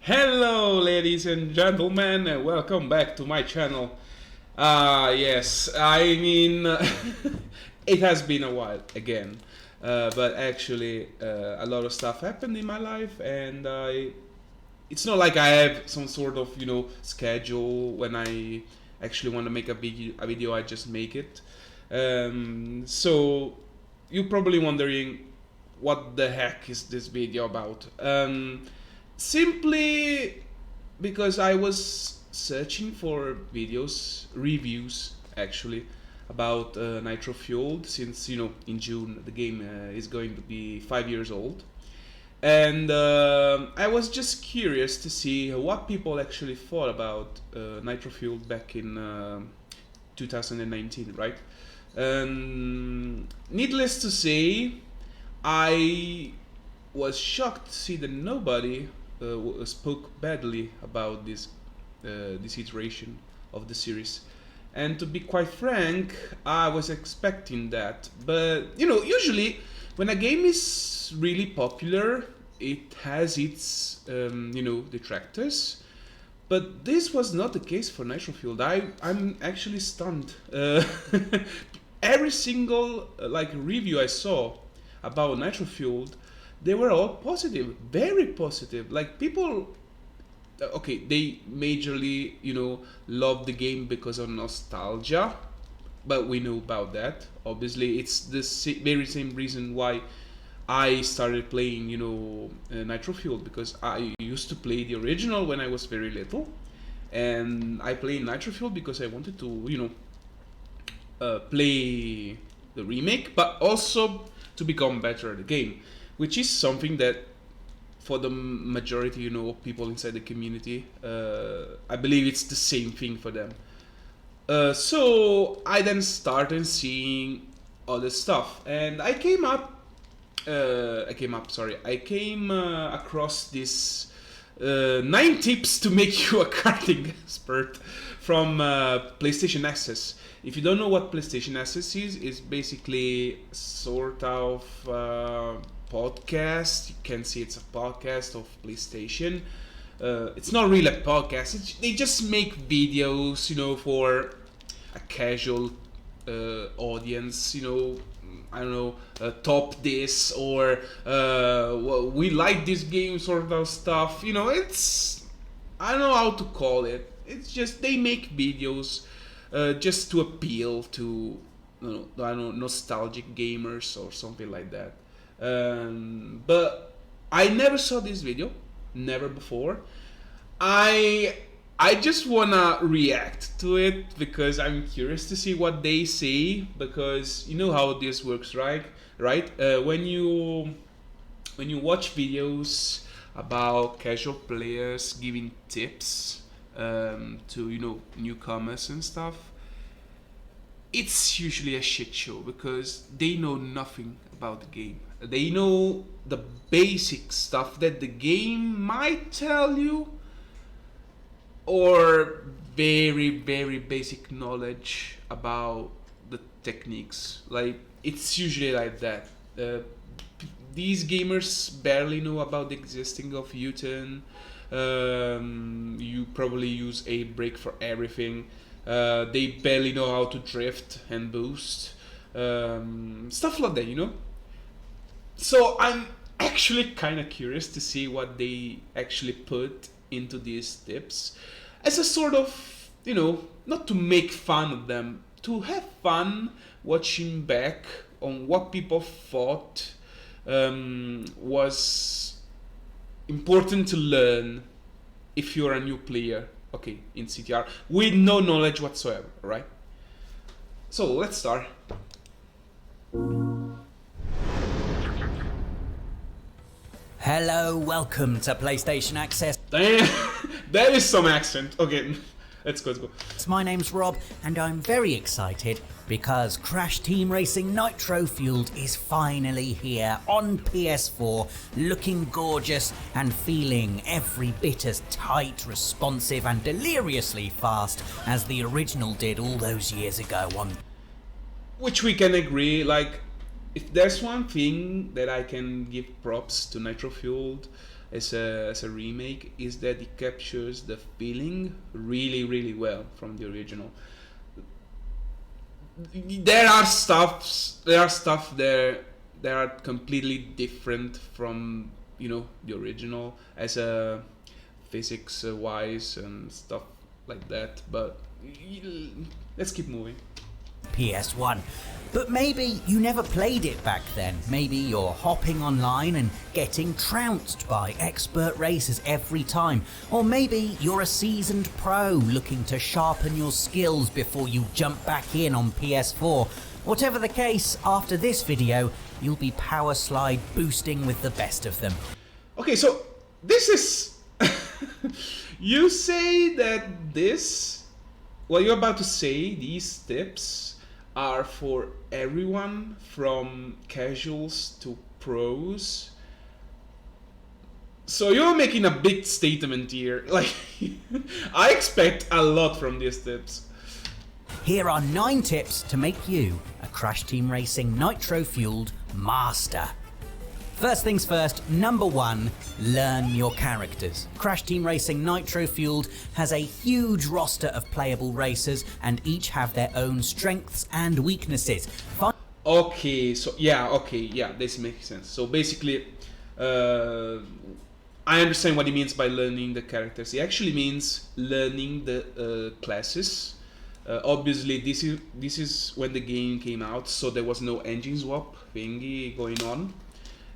Hello, ladies and gentlemen, and welcome back to my channel. Yes, I mean, it has been a while again, but actually, a lot of stuff happened in my life, and it's not like I have some sort of schedule when I actually want to make a video. I just make it. So you're probably wondering what the heck is this video about. Simply because I was searching for reviews actually, about Nitro Fueled, since in June the game is going to be 5 years old, and I was just curious to see what people actually thought about Nitro Fueled back in 2019, right? Needless to say, I was shocked to see that nobody spoke badly about this iteration of the series. And to be quite frank, I was expecting that. But usually when a game is really popular, it has its detractors. But this was not the case for Nitro Fueled. I'm actually stunned. Every single review I saw about Nitro Fueled, they were all positive, very positive. Like, people, okay, they majorly love the game because of nostalgia, but we know about that. Obviously, it's the very same reason why I started playing Nitro Fueled, because I used to play the original when I was very little, and I played Nitro Fueled because I wanted to play the remake, but also to become better at the game, which is something that for the majority of people inside the community, I believe it's the same thing for them. So I then started seeing other stuff, and I came across this 9 tips to make you a karting expert from PlayStation Access. If you don't know what PlayStation Access is, it's basically sort of podcast. You can see it's a podcast of PlayStation. It's not really a podcast. They just make videos, for a casual audience. I don't know, top this, or well, we like this game, sort of stuff. It's, I don't know how to call it. It's just they make videos just to appeal to I don't know, nostalgic gamers or something like that. But I never saw this video, never before. I just wanna react to it because I'm curious to see what they say, because you know how this works, right? Right? When you watch videos about casual players giving tips to newcomers and stuff, it's usually a shit show because they know nothing about the game. They know the basic stuff that the game might tell you, or very, very basic knowledge about the techniques. Like, it's usually like that. These gamers barely know about the existing of U-turn. You probably use a brake for everything. They barely know how to drift and boost. Stuff like that. So I'm actually kind of curious to see what they actually put into these tips, as a sort of, not to make fun of them, to have fun watching back on what people thought was important to learn if you're a new player, okay, in CTR, with no knowledge whatsoever, right? So let's start. Hello, welcome to PlayStation Access. Damn, that is some accent. Okay, let's go. My name's Rob, and I'm very excited because Crash Team Racing Nitro Fueled is finally here on PS4, looking gorgeous and feeling every bit as tight, responsive, and deliriously fast as the original did all those years ago on... Which we can agree, like, if there's one thing that I can give props to Nitro Fueled, as a remake is that it captures the feeling really well from the original. There are stuff there that are completely different from, you know, the original, as a physics wise and stuff like that, but let's keep moving. PS1. But maybe you never played it back then. Maybe you're hopping online and getting trounced by expert racers every time. Or maybe you're a seasoned pro looking to sharpen your skills before you jump back in on PS4. Whatever the case, after this video, you'll be power slide boosting with the best of them. Okay, so this is... You say that this... What you're about to say, these tips are for everyone from casuals to pros. So you're making a big statement here. Like, I expect a lot from these tips. Here are 9 tips to make you a Crash Team Racing nitro-fueled master. First things first, number 1, learn your characters. Crash Team Racing Nitro Fueled has a huge roster of playable racers and each have their own strengths and weaknesses. Okay, this makes sense. So basically, I understand what he means by learning the characters. He actually means learning the classes. Obviously, this is when the game came out, so there was no engine swap thingy going on.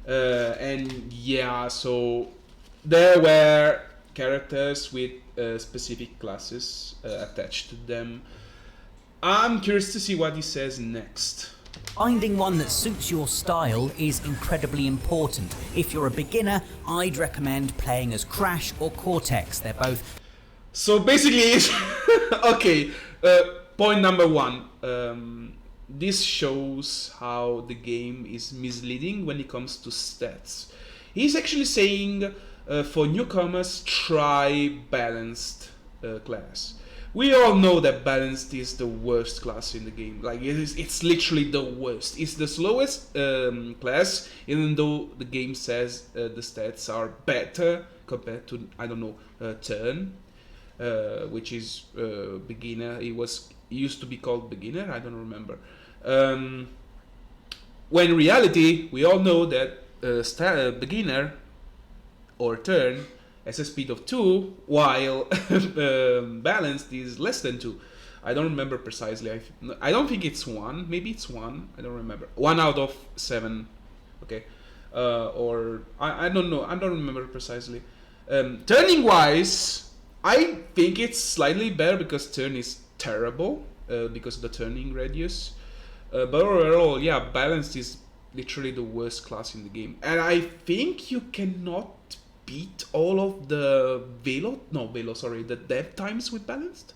And yeah, so there were characters with specific classes attached to them. I'm curious to see what he says next. Finding one that suits your style is incredibly important. If you're a beginner, I'd recommend playing as Crash or Cortex. They're both... So basically, okay, point number 1. This shows how the game is misleading when it comes to stats. He's actually saying for newcomers, try balanced class. We all know that balanced is the worst class in the game. Like, it's literally the worst. It's the slowest class, even though the game says the stats are better compared to, I don't know, turn, which is beginner. It used to be called beginner, I don't remember. When in reality, we all know that beginner or turn has a speed of 2, while balanced is less than 2. I don't remember precisely. I don't think it's 1. Maybe it's 1. I don't remember. 1 out of 7. Okay. Or I don't know. I don't remember precisely. Turning wise, I think it's slightly better because turn is terrible because of the turning radius. But overall, yeah, balanced is literally the worst class in the game. And I think you cannot beat all of the the dev times with balanced.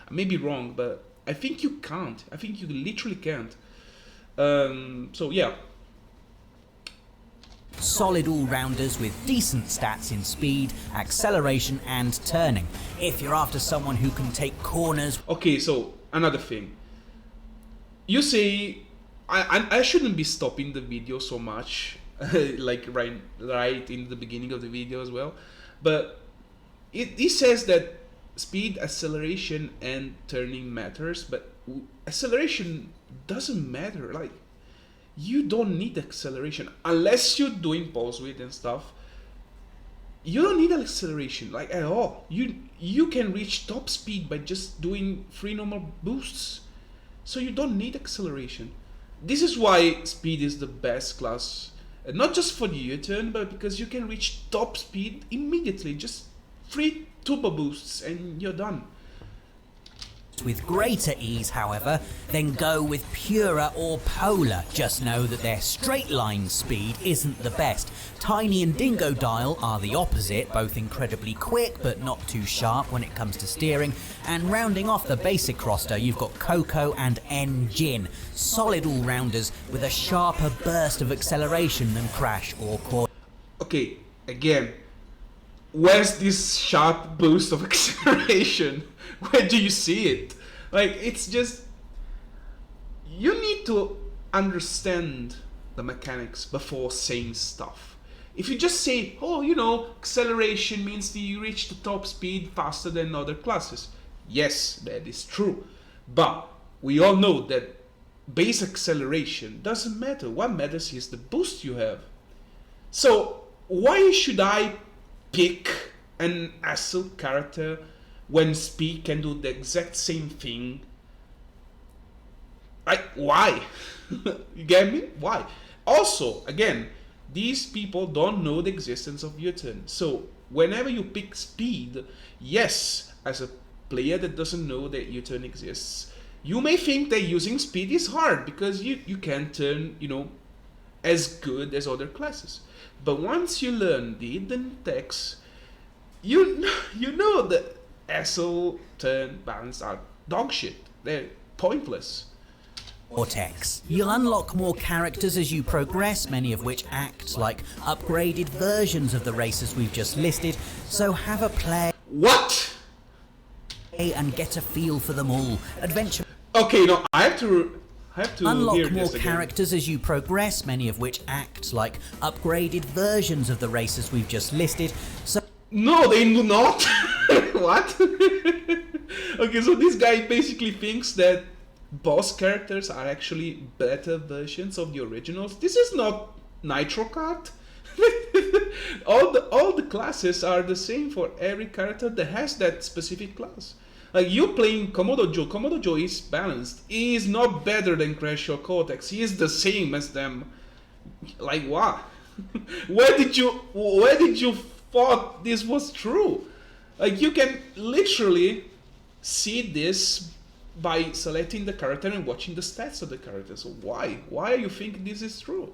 I may be wrong, but I think you can't. I think you literally can't. So yeah. Solid all-rounders with decent stats in speed, acceleration and turning. If you're after someone who can take corners... Okay, so another thing. You say I shouldn't be stopping the video so much, like right in the beginning of the video as well, but it says that speed, acceleration and turning matters, but acceleration doesn't matter. Like, you don't need acceleration unless you're doing pulse width and stuff. You don't need acceleration, like, at all. You can reach top speed by just doing 3 normal boosts, so you don't need acceleration. This is why speed is the best class, not just for the U-turn, but because you can reach top speed immediately, just 3 turbo boosts and you're done. With greater ease, however, then go with Pura or Polar. Just know that their straight line speed isn't the best. Tiny and Dingo Dial are the opposite, both incredibly quick but not too sharp when it comes to steering. And rounding off the basic roster, you've got Coco and N-Jin, solid all-rounders with a sharper burst of acceleration than Crash or Core. Okay, again, where's this sharp boost of acceleration? Where do you see it? Like, it's just... You need to understand the mechanics before saying stuff. If you just say, oh, you know, acceleration means that you reach the top speed faster than other classes. Yes, that is true. But we all know that base acceleration doesn't matter. What matters is the boost you have. So why should I pick an assault character when speed can do the exact same thing? Like, why? You get me? Why? Also, again, these people don't know the existence of U-turn. So whenever you pick speed, yes, as a player that doesn't know that U-turn exists, you may think that using speed is hard because you can't turn, you know, as good as other classes. But once you learn the hidden techs, you know that assault, turn, balance are dog shit. They're pointless. Vortex. You'll unlock more characters as you progress, many of which act like upgraded versions of the races we've just listed, so have a play What? and get a feel for them all. Adventure Okay, no, I have to unlock hear more this again. characters as you progress, many of which act like upgraded versions of the races we've just listed, so No, they do not. What? Okay, so this guy basically thinks that boss characters are actually better versions of the originals. This is not Nitro Kart. all the classes are the same for every character that has that specific class. Like you playing Komodo Joe is balanced. He is not better than Crash or Cortex. He is the same as them. Like what? Where did you thought this was true? Like you can literally see this by selecting the character and watching the stats of the character. So why? Why are you thinking this is true?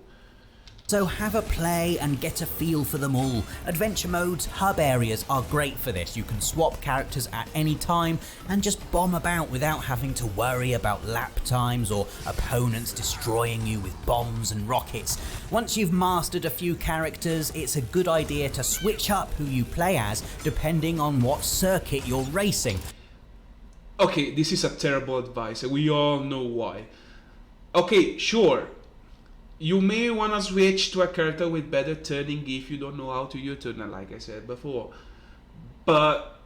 So have a play and get a feel for them all. Adventure modes, hub areas are great for this. You can swap characters at any time and just bomb about without having to worry about lap times or opponents destroying you with bombs and rockets. Once you've mastered a few characters, it's a good idea to switch up who you play as depending on what circuit you're racing. Okay, this is a terrible advice, and we all know why. Okay, sure. You may want to switch to a character with better turning if you don't know how to U-turn, like I said before. But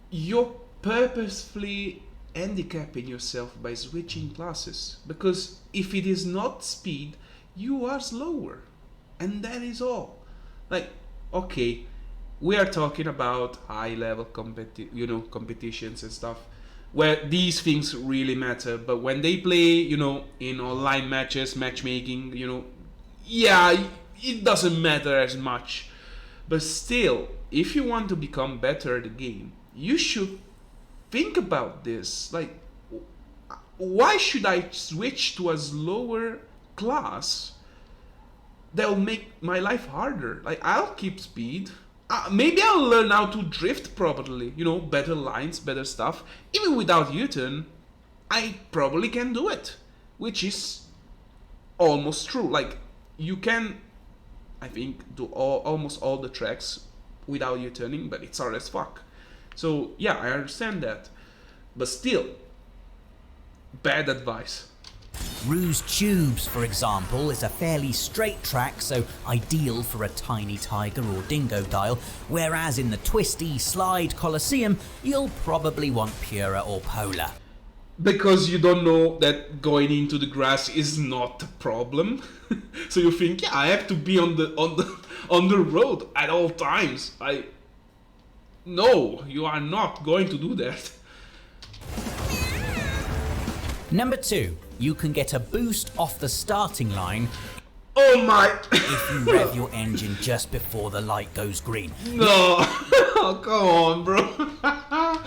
you're purposefully handicapping yourself by switching classes. Because if it is not speed, you are slower. And that is all. Like, okay, we are talking about high-level competitions and stuff, where these things really matter. But when they play, you know, in online matches, matchmaking, you know, yeah, it doesn't matter as much. But still, if you want to become better at the game, you should think about this. Like, why should I switch to a slower class that will make my life harder? Like, I'll keep speed. Maybe I'll learn how to drift properly, you know, better lines, better stuff. Even without U-turn, I probably can do it, which is almost true. Like, you can, I think, do almost all the tracks without U-turning, but it's hard as fuck. So, yeah, I understand that. But still, bad advice. Ruse Tubes, for example, is a fairly straight track, so ideal for a tiny tiger or dingo dial, whereas in the twisty slide Colosseum, you'll probably want Pura or Polar. Because you don't know that going into the grass is not a problem. So you think, yeah, I have to be on the road at all times. No, you are not going to do that. Number 2. You can get a boost off the starting line Oh my! if you rev your engine just before the light goes green. No! Oh, come on, bro.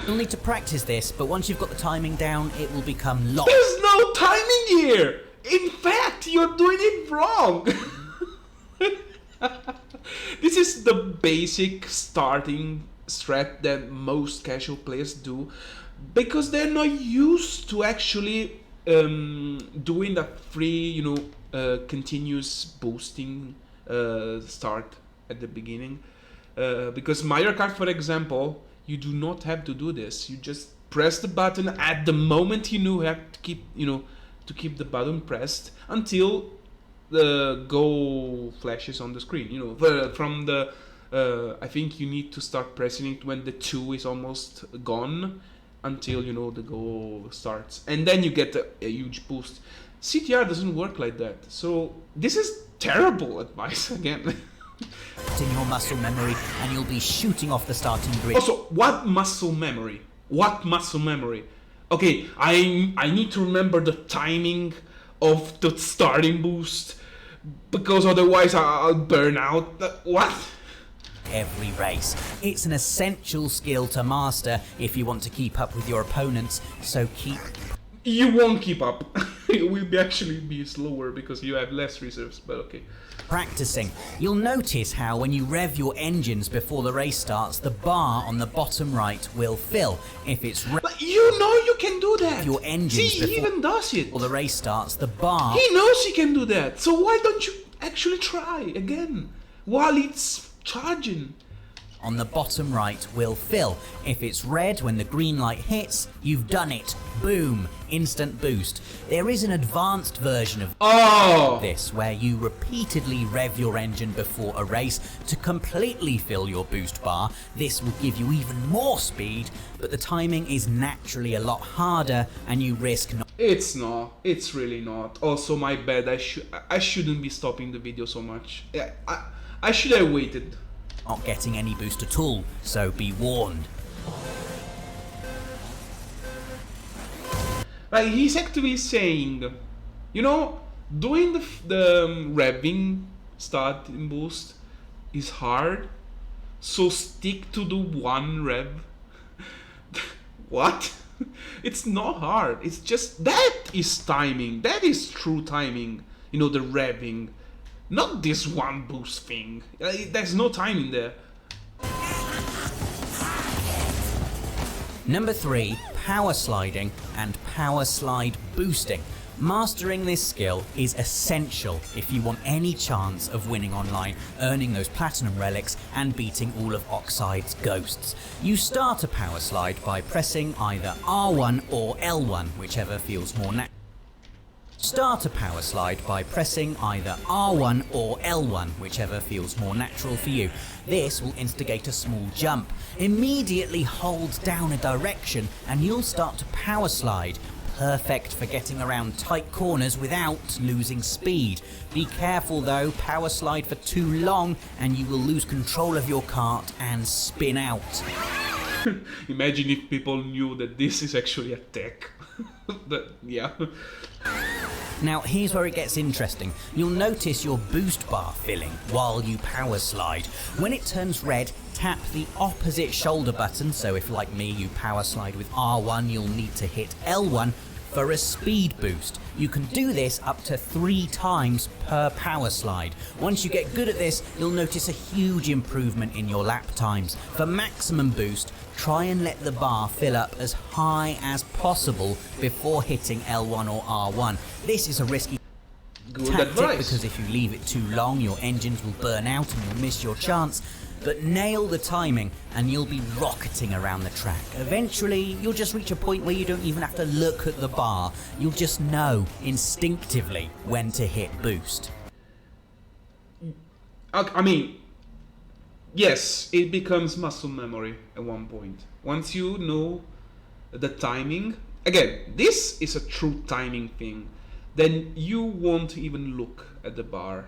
You'll need to practice this, but once you've got the timing down, it will become locked. There's no timing here! In fact, you're doing it wrong! This is the basic starting strat that most casual players do because they're not used to actually doing the free, continuous boosting start at the beginning. Because Mario Kart, for example, you do not have to do this. You just press the button at the moment you have to keep, to keep the button pressed until the go flashes on the screen. You know, from the I think you need to start pressing it when the 2 is almost gone, until you know the go starts, and then you get a huge boost. CTR doesn't work like that, so this is terrible advice again. In your muscle memory, and you'll be shooting off the starting grid. Also, what muscle memory? What muscle memory? Okay, I need to remember the timing of the starting boost, because otherwise I'll burn out. What? Every race. It's an essential skill to master if you want to keep up with your opponents, so keep... You won't keep up. It will actually be slower because you have less reserves, but okay. Practicing. You'll notice how when you rev your engines before the race starts, the bar on the bottom right will fill. If it's But you know you can do that. your engines See, he even does it. before the race starts, the bar... He knows he can do that. So why don't you actually try again while it's charging? on the bottom right will fill. If it's red when the green light hits, you've done it. Boom, instant boost. There is an advanced version of this where you repeatedly rev your engine before a race to completely fill your boost bar. This will give you even more speed, but the timing is naturally a lot harder and you risk not... It's not. It's really not. Also, my bad. I shouldn't be stopping the video so much. I should have waited. not getting any boost at all, so be warned. Like, he's actively saying, you know, doing the revving starting boost is hard, so stick to the one rev. What? It's not hard. It's just, that is timing. That is true timing. You know, the revving. Not this one boost thing. There's no timing there. Number 3, power sliding and power slide boosting. Mastering this skill is essential if you want any chance of winning online, earning those platinum relics and beating all of Oxide's ghosts. You start a power slide by pressing either R1 or L1, whichever feels more natural. Start a power slide by pressing either R1 or L1, whichever feels more natural for you. This will instigate a small jump. Immediately hold down a direction and you'll start to power slide. Perfect for getting around tight corners without losing speed. Be careful though, power slide for too long and you will lose control of your kart and spin out. Imagine if people knew that this is actually a tech. Yeah. Now here's where it gets interesting. You'll notice your boost bar filling while you power slide. When it turns red, tap the opposite shoulder button, so if like me you power slide with R1, you'll need to hit L1 for a speed boost. You can do this up to 3 times per power slide. Once you get good at this, you'll notice a huge improvement in your lap times. For maximum boost, try and let the bar fill up as high as possible before hitting L1 or R1. This is a risky tactic because if you leave it too long, your engines will burn out and you'll miss your chance. But nail the timing and you'll be rocketing around the track. Eventually, you'll just reach a point where you don't even have to look at the bar. You'll just know instinctively when to hit boost. I mean, yes, it becomes muscle memory at one point. Once you know the timing, again, this is a true timing thing, then you won't even look at the bar.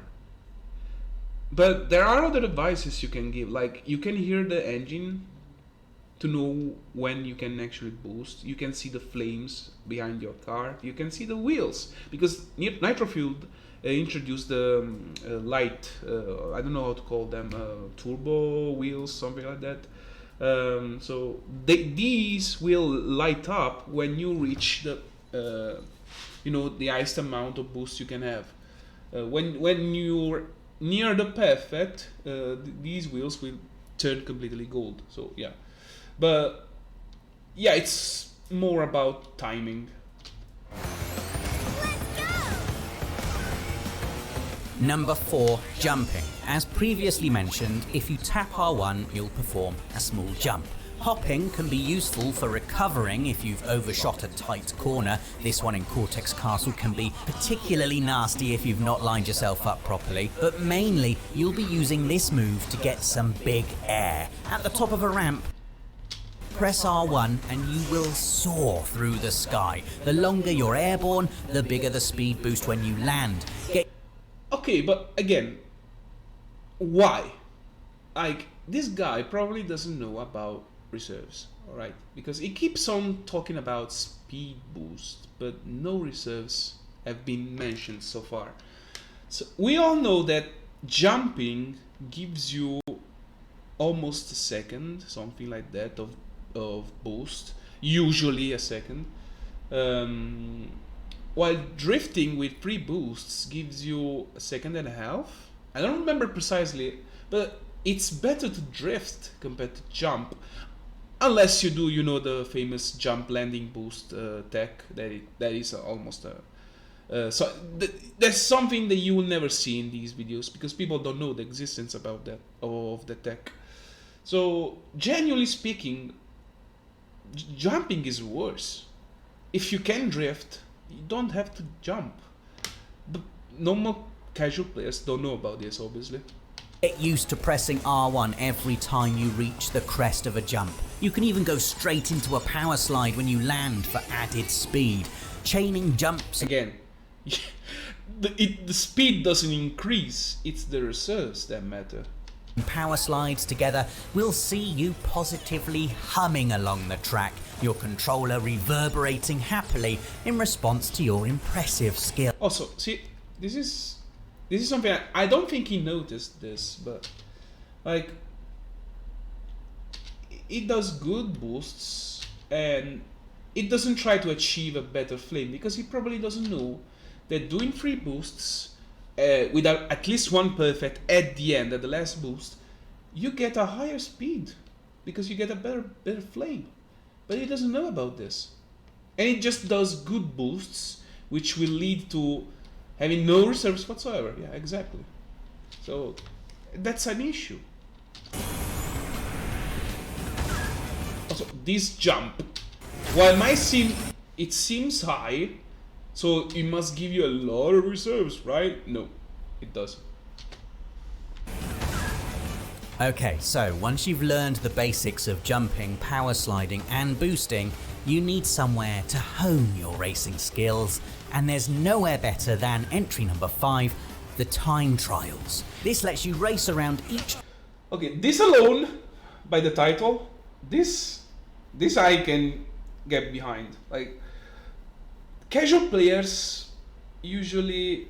But there are other advices you can give, like you can hear the engine to know when you can actually boost. You can see the flames behind your car. You can see the wheels, because Nitro Fueled introduced the light, I don't know how to call them, turbo wheels, something like that. So these will light up when you reach the, you know, the highest amount of boost you can have. When you're near the perfect, these wheels will turn completely gold. So yeah, but yeah, it's more about timing. Number 4, jumping. As previously mentioned, if you tap R1, you'll perform a small jump. Hopping can be useful for recovering if you've overshot a tight corner. This one in Cortex Castle can be particularly nasty if you've not lined yourself up properly. But mainly, you'll be using this move to get some big air. At the top of a ramp, press R1 and you will soar through the sky. The longer you're airborne, the bigger the speed boost when you land. Okay, but again, why? Like, this guy probably doesn't know about reserves, alright? Because he keeps on talking about speed boost, but no reserves have been mentioned so far. So we all know that jumping gives you almost a second, something like that, of boost, usually a second. While drifting with 3 boosts gives you a second and a half. I don't remember precisely, but it's better to drift compared to jump, unless you do, you know, the famous jump landing boost tech. That is almost a that's something that you will never see in these videos because people don't know the existence about that of the tech. So genuinely speaking, jumping is worse. If you can drift, you don't have to jump. But normal casual players don't know about this, obviously. Get used to pressing R1 every time you reach the crest of a jump. You can even go straight into a power slide when you land for added speed. Chaining jumps again. The speed doesn't increase, it's the reserves that matter. Power slides together will see you positively humming along the track, your controller reverberating happily in response to your impressive skill. Also, see, this is something I don't think he noticed this, but like it does good boosts and it doesn't try to achieve a better flame because he probably doesn't know that doing 3 boosts without at least one perfect at the end, at the last boost, you get a higher speed because you get a better flame. But he doesn't know about this. And it just does good boosts, which will lead to having no reserves whatsoever. Yeah, exactly. So that's an issue. Also, this jump, while it seems high, so it must give you a lot of reserves, right? No, it doesn't. Okay, so once you've learned the basics of jumping, power sliding and boosting, you need somewhere to hone your racing skills, and there's nowhere better than entry number 5, the time trials. This lets you race around each... Okay, this alone, by the title, this I can get behind. Like, casual players usually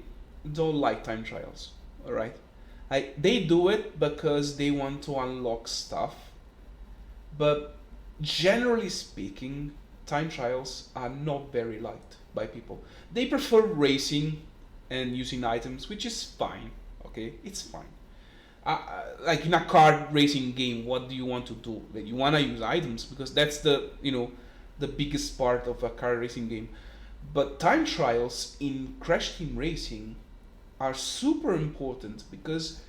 don't like time trials, alright? They do it because they want to unlock stuff, but generally speaking, time trials are not very liked by people. They prefer racing and using items, which is fine, okay? It's fine. Like in a car racing game, what do you want to do? Like, you want to use items because that's the biggest part of a car racing game. But time trials in Crash Team Racing are super important because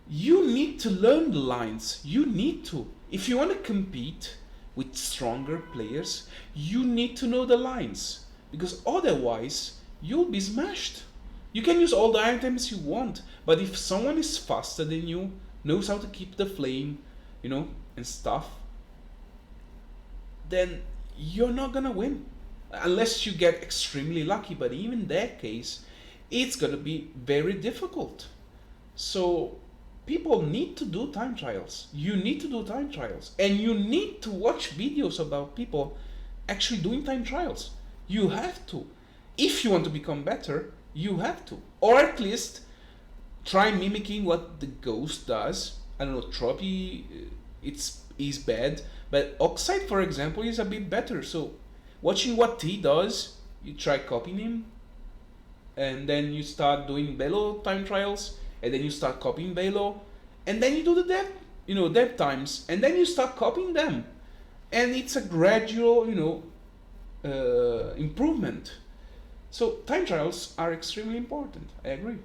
you need to learn the lines. You need to. If you want to compete with stronger players, you need to know the lines because otherwise you'll be smashed. You can use all the items you want, but if someone is faster than you, knows how to keep the flame, and stuff, then you're not gonna win. Unless you get extremely lucky, but even in that case, it's gonna be very difficult. So people need to do time trials. You need to do time trials. And you need to watch videos about people actually doing time trials. You have to. If you want to become better, you have to. Or at least try mimicking what the Ghost does. I don't know, Trophy is bad, but Oxide, for example, is a bit better. So watching what he does, you try copying him, and then you start doing Velo time trials, and then you start copying Velo, and then you do the dev times, and then you start copying them, and it's a gradual, improvement. So time trials are extremely important. I agree.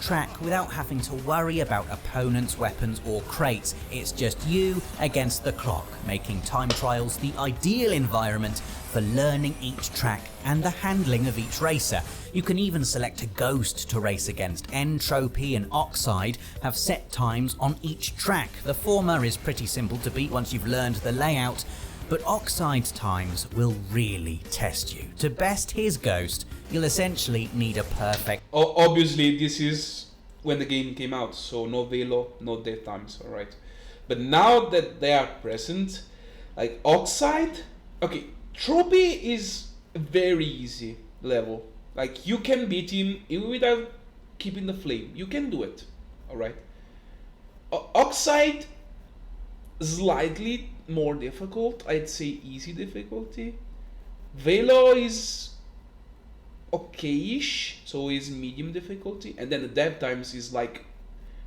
track without having to worry about opponents, weapons or crates. It's just you against the clock, making time trials the ideal environment for learning each track and the handling of each racer. You can even select a ghost to race against. Entropy and Oxide have set times on each track. The former is pretty simple to beat once you've learned the layout, but Oxide's times will really test you. To best his ghost, you'll essentially need a perfect... Obviously, this is when the game came out, so no Velo, no death times, alright? But now that they are present, like Oxide, okay, Trophy is a very easy level. Like, you can beat him even without keeping the flame. You can do it, alright? Oxide, slightly more difficult, I'd say easy difficulty. Velo is okay-ish, so is medium difficulty, and then the dev times is like,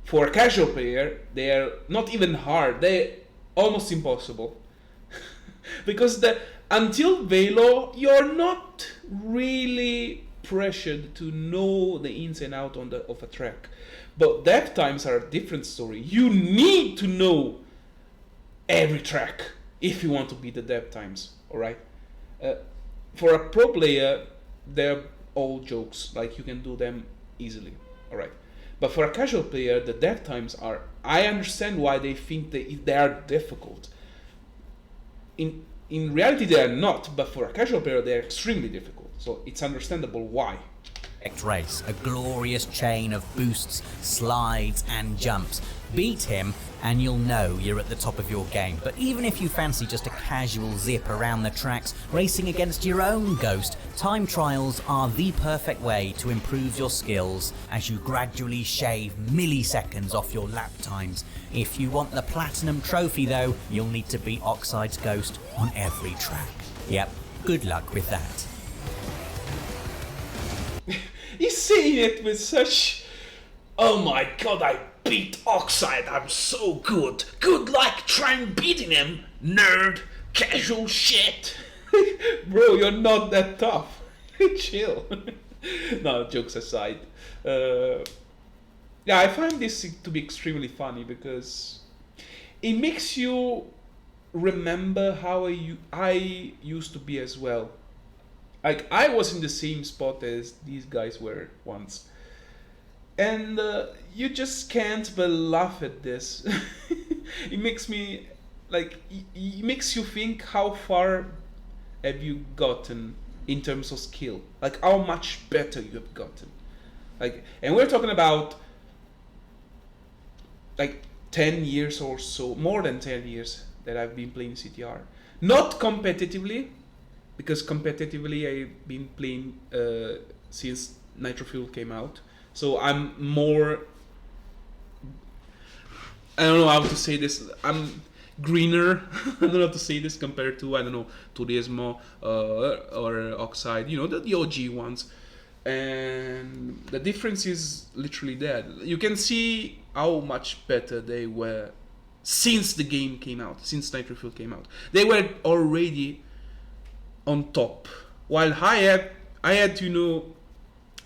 for a casual player, they're not even hard, they're almost impossible. Because until Velo, you're not really pressured to know the ins and outs of a track. But dev times are a different story. You need to know every track if you want to beat the dev times, alright? For a pro player, they're all jokes, like you can do them easily, alright? But for a casual player, the dev times are, I understand why they think they are difficult. In reality, they are not, but for a casual player, they are extremely difficult. So it's understandable why. Race, a glorious chain of boosts, slides and jumps. Beat him and you'll know you're at the top of your game. But even if you fancy just a casual zip around the tracks, racing against your own ghost, time trials are the perfect way to improve your skills as you gradually shave milliseconds off your lap times. If you want the platinum trophy though, you'll need to beat Oxide's ghost on every track. Yep, good luck with that. He's saying it with such, oh my god, I beat Oxide, I'm so good. Good luck trying beating him, nerd, casual shit. Bro, you're not that tough. Chill. No, jokes aside. Yeah, I find this to be extremely funny because it makes you remember how I used to be as well. Like, I was in the same spot as these guys were once. And you just can't but laugh at this. It makes me, like, it makes you think how far have you gotten in terms of skill. Like, how much better you have gotten. Like, and we're talking about, like, 10 years or so, more than 10 years that I've been playing CTR. Not competitively, because competitively I've been playing since Nitro Fuel came out. So I'm more, I don't know how to say this, I'm greener, I don't know how to say this compared to, I don't know, Turismo or Oxide, you know, the OG ones. And the difference is literally that. You can see how much better they were since the game came out, since Nitro Fuel came out. They were already on top, while I had to, you know,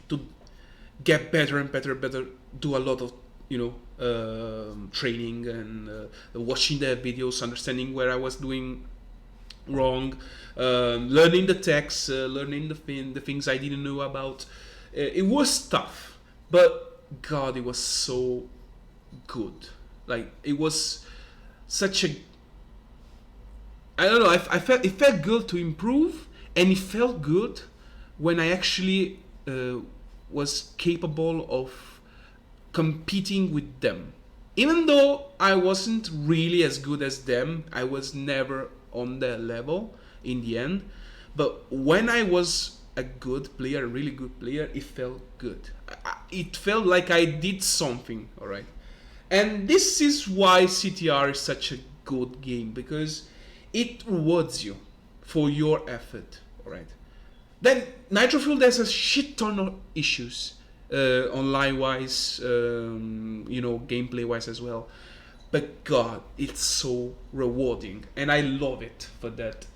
to get better and better, do a lot of, you know, training and watching their videos, understanding where I was doing wrong, learning the text, learning the things I didn't know about. It was tough, but God, it was so good. Like, it was such a, I don't know, I felt, it felt good to improve, and it felt good when I actually was capable of competing with them. Even though I wasn't really as good as them, I was never on their level in the end. But when I was a good player, a really good player, it felt good. It felt like I did something, alright? And this is why CTR is such a good game, because it rewards you for your effort, alright? Then Nitro Fuel, there's a shit ton of issues, online-wise, you know, gameplay-wise as well. But God, it's so rewarding, and I love it for that.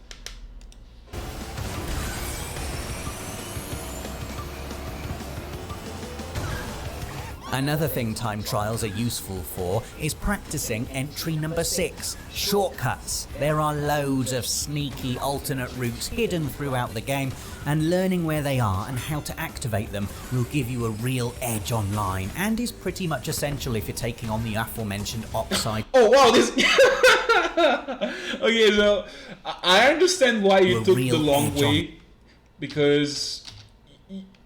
Another thing time trials are useful for is practicing entry number 6, shortcuts. There are loads of sneaky alternate routes hidden throughout the game, and learning where they are and how to activate them will give you a real edge online, and is pretty much essential if you're taking on the aforementioned oxide. Oh wow, this... Okay, so I understand why you took the long way, because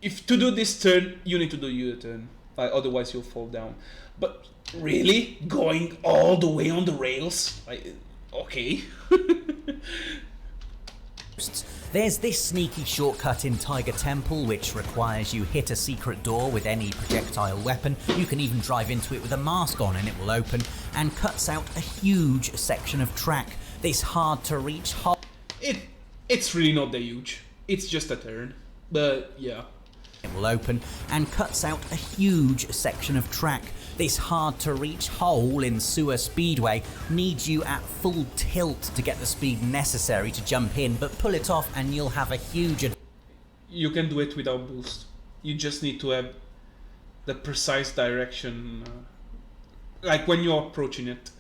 if to do this turn, you need to do U-turn. Otherwise you'll fall down. But really? Going all the way on the rails? Okay. There's this sneaky shortcut in Tiger Temple which requires you hit a secret door with any projectile weapon. You can even drive into it with a mask on and it will open, and cuts out a huge section of track. This hard to reach hole. It's really not that huge. It's just a turn. But yeah. It will open and cuts out a huge section of track. This hard to reach hole in Sewer Speedway needs you at full tilt to get the speed necessary to jump in, but pull it off and you'll have a huge... You can do it without boost. You just need to have the precise direction, like when you're approaching it.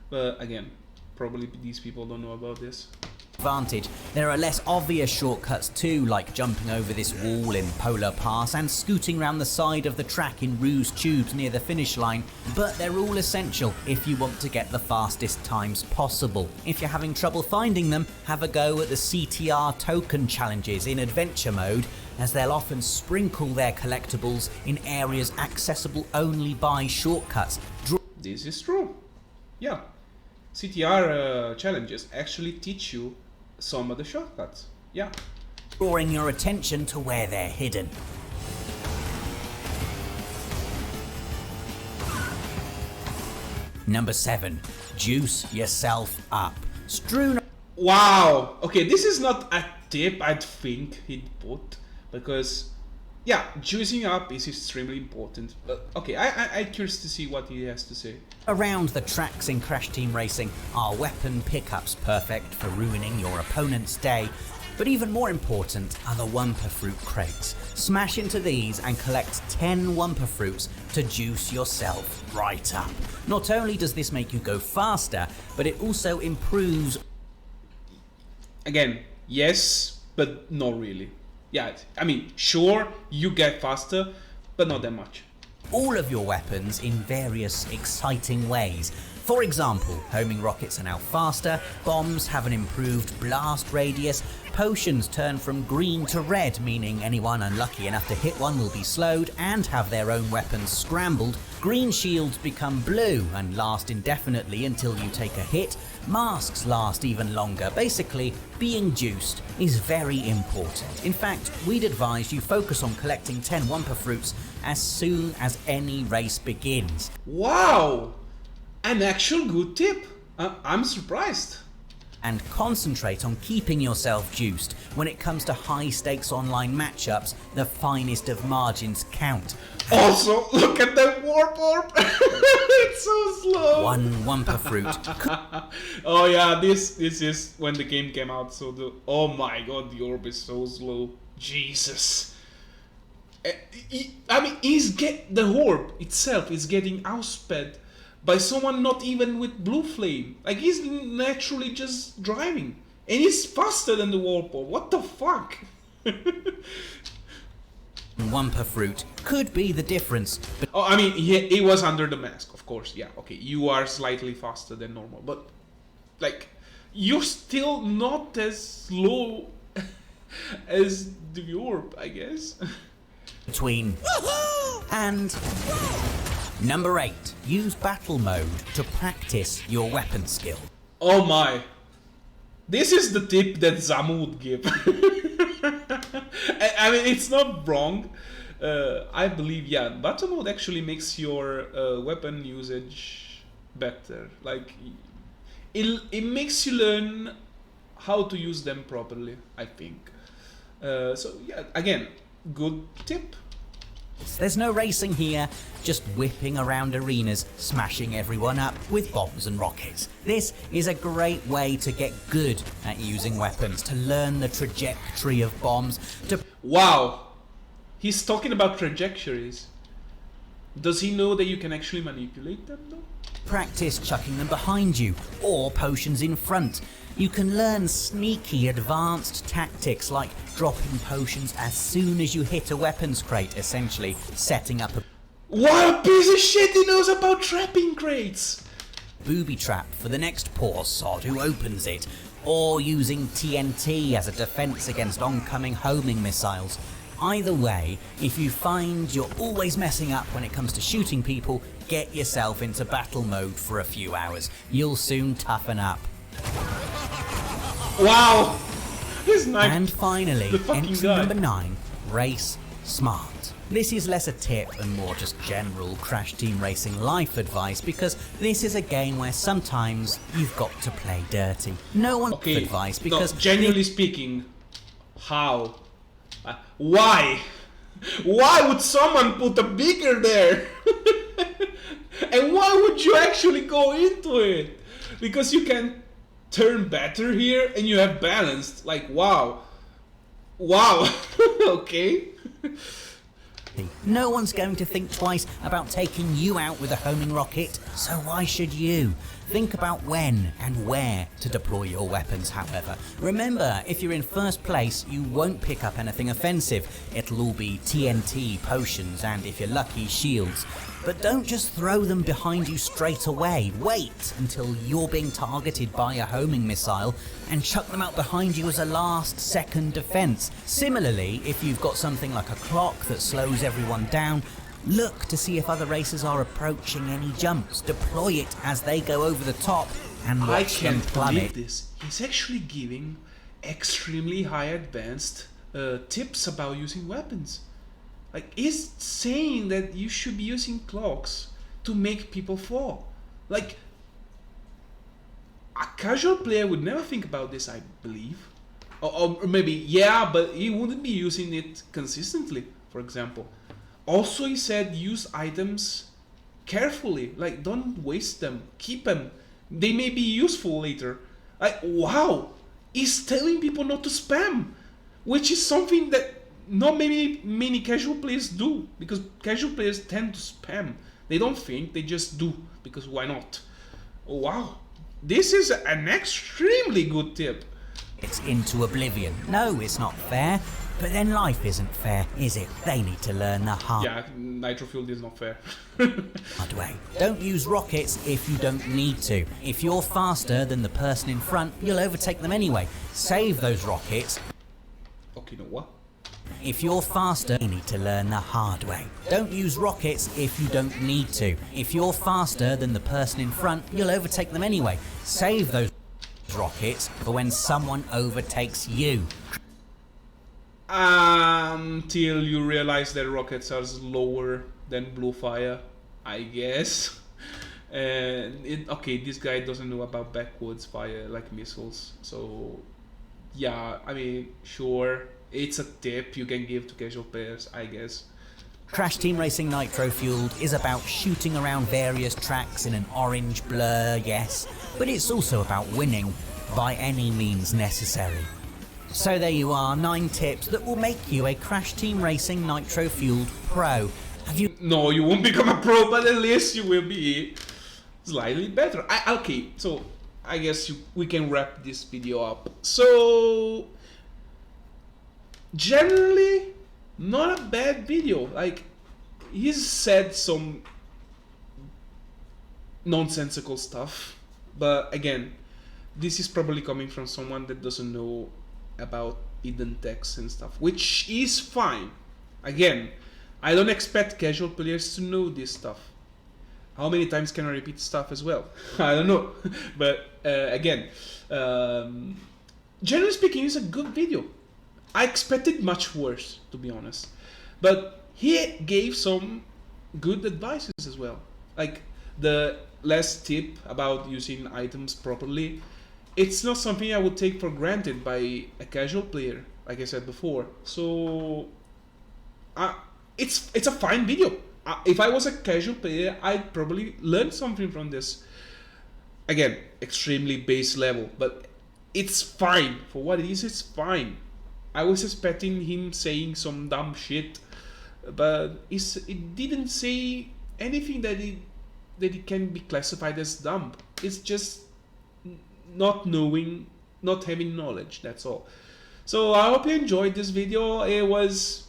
But again, probably these people don't know about this. Advantage. There are less obvious shortcuts too, like jumping over this wall in Polar Pass and scooting round the side of the track in Rouge Tubes near the finish line, but they're all essential if you want to get the fastest times possible. If you're having trouble finding them, have a go at the CTR token challenges in adventure mode, as they'll often sprinkle their collectibles in areas accessible only by shortcuts. This is true. Yeah. CTR challenges actually teach you some of the shortcuts. Yeah. Drawing your attention to where they're hidden. Number 7. Juice yourself up. Strewn... Wow! Okay, this is not a tip I'd think he'd put, because yeah, juicing up is extremely important. But okay, I'm curious to see what he has to say. Around the tracks in Crash Team Racing are weapon pickups perfect for ruining your opponent's day. But even more important are the Wumpa Fruit crates. Smash into these and collect 10 Wumpa Fruits to juice yourself right up. Not only does this make you go faster, but it also improves... Again, yes, but not really. Yeah, I mean, sure, you get faster, but not that much. All of your weapons in various exciting ways. For example, homing rockets are now faster, bombs have an improved blast radius, potions turn from green to red, meaning anyone unlucky enough to hit one will be slowed and have their own weapons scrambled, green shields become blue and last indefinitely until you take a hit, masks last even longer. Basically, being juiced is very important. In fact, we'd advise you focus on collecting 10 Wumpa Fruits as soon as any race begins. Wow! An actual good tip. I'm surprised. And concentrate on keeping yourself juiced. When it comes to high stakes online matchups, the finest of margins count. Also, look at that warp orb. It's so slow. One Wumpa Fruit. Oh yeah, this is when the game came out. So oh my god, the orb is so slow. Jesus. I mean, the orb itself is getting outsped by someone not even with blue flame. Like, he's naturally just driving, and he's faster than the warp orb. What the fuck? Wumpa Fruit could be the difference. But oh, I mean, he was under the mask, of course. Yeah, okay, you are slightly faster than normal, but like, you're still not as slow as the orb, I guess. Between and number 8, use battle mode to practice your weapon skill. Oh my, this is the tip that Zamu would give. I mean, it's not wrong. I believe, yeah, battle mode actually makes your weapon usage better. Like, it makes you learn how to use them properly, I think. So yeah, again, good tip. There's no racing here, just whipping around arenas, smashing everyone up with bombs and rockets. This is a great way to get good at using weapons, to learn the trajectory of bombs, to... Wow! He's talking about trajectories. Does he know that you can actually manipulate them though? Practice chucking them behind you, or potions in front. You can learn sneaky advanced tactics like dropping potions as soon as you hit a weapons crate, essentially setting up a What a piece of shit he knows about trapping crates! booby trap for the next poor sod who opens it, or using TNT as a defense against oncoming homing missiles. Either way, if you find you're always messing up when it comes to shooting people, get yourself into battle mode for a few hours. You'll soon toughen up. Wow! This knife. And finally, the fucking entry guy. number 9, race smart. This is less a tip and more just general Crash Team Racing life advice, because this is a game where sometimes you've got to play dirty. No one's advice because... No, genuinely speaking, how? Why? Why would someone put a beaker there? And why would you actually go into it? Because you can turn better here and you have balanced. Like, wow. Wow. Okay. No one's going to think twice about taking you out with a homing rocket, so why should you? Think about when and where to deploy your weapons, however. Remember, if you're in first place, you won't pick up anything offensive. It'll all be TNT, potions, and if you're lucky, shields. But don't just throw them behind you straight away. Wait until you're being targeted by a homing missile and chuck them out behind you as a last-second defense. Similarly, if you've got something like a clock that slows everyone down, look to see if other racers are approaching any jumps. Deploy it as they go over the top and watch them plummet. I can't believe this. He's actually giving extremely high advanced tips about using weapons. Like, he's saying that you should be using clocks to make people fall. Like, a casual player would never think about this, I believe. Or maybe, yeah, but he wouldn't be using it consistently, for example. Also, he said use items carefully. Like, don't waste them. Keep them. They may be useful later. Like, wow! He's telling people not to spam, which is something that not many casual players do, because casual players tend to spam. They don't think, they just do, because why not? Oh, wow, this is an extremely good tip. It's into oblivion. No, it's not fair. But then life isn't fair, is it? They need to learn the hard Nitro Fueled is not fair. way. Don't use rockets if you don't need to. If you're faster than the person in front, you'll overtake them anyway. Save those rockets. Okay, no what? If you're faster, you need to learn the hard way. Don't use rockets if you don't need to. If you're faster than the person in front, you'll overtake them anyway. Save those rockets for when someone overtakes you. Until you realize that rockets are slower than blue fire, I guess. And okay, this guy doesn't know about backwards fire like missiles, so yeah, I mean, sure, it's a tip you can give to casual players, I guess. Crash Team Racing Nitro Fueled is about shooting around various tracks in an orange blur, yes, but it's also about winning by any means necessary. So there you are, 9 tips that will make you a Crash Team Racing Nitro Fueled pro. Have you... No, you won't become a pro, but at least you will be slightly better. Okay, so I guess we can wrap this video up. So, generally, not a bad video. Like, he's said some nonsensical stuff, but again, this is probably coming from someone that doesn't know about hidden text and stuff, which is fine. Again, I don't expect casual players to know this stuff. How many times can I repeat stuff as well? I don't know. But again, generally speaking, it's a good video. I expected much worse, to be honest. But he gave some good advices as well. Like the last tip about using items properly. It's not something I would take for granted by a casual player, like I said before. So, it's a fine video. If I was a casual player, I'd probably learn something from this. Again, extremely base level, but it's fine. For what it is, it's fine. I was expecting him saying some dumb shit, but it didn't say anything that it can be classified as dumb. It's just not knowing, not having knowledge. That's all. So I hope you enjoyed this video. It was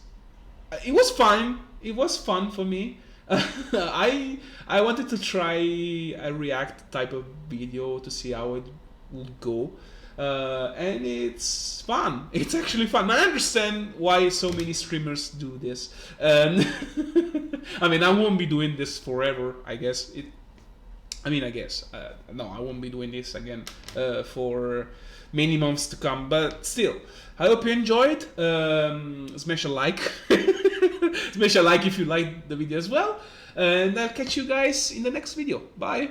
fun. It was fun for me. I wanted to try a React type of video to see how it would go. And it's fun. It's actually fun. I understand why so many streamers do this. I mean, I won't be doing this forever, I guess. No, I won't be doing this again for many months to come. But still, I hope you enjoyed. Smash a like. Smash a like if you liked the video as well. And I'll catch you guys in the next video. Bye.